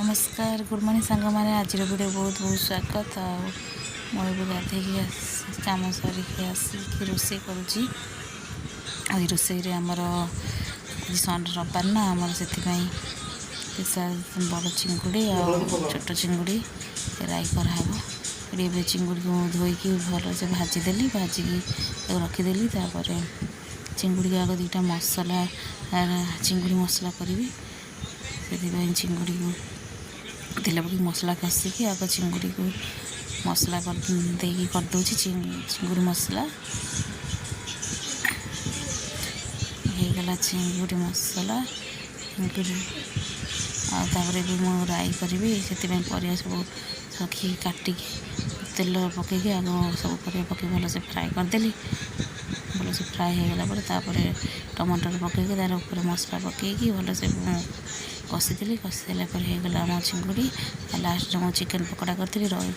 नमस्कार good morning सांग मैंने आज वीडियो बहुत बहुत स्वागत मुझे गाधे कम सरिक आसिक रोसे करुँची आज रोसे आमर रविवार ना आमर से बड़ चिंगुड़ी छोट चिंगुड़ी राई कराब ये चिंगुड़ी को धोईकी भल से भाजीदेली भाजिकी रखीदेली चिंगुड़ी आग दुईटा मसला चिंगुड़ी मसला करी से चिंगुड़ी को तेल पकड़ मसला कषिकी आग चिंगुड़ी को मसला करदे करदे चिंगुड़ी मसला होगला चिंगुड़ी मसला चिंगुड़ी आपर भी मुझे राई करी से परिया सब रखी काटिकी तेल पकईकी आग सब परिया पकई भल से फ्राए करदेली भल से फ्राए होगला तापर टमाटर पकईकी तार ऊपर मसला पकईकी भल से कषिदेली कषिदेला होगला आम चिंगुड़ी लास्ट में चिकेन पकोड़ा करी रही।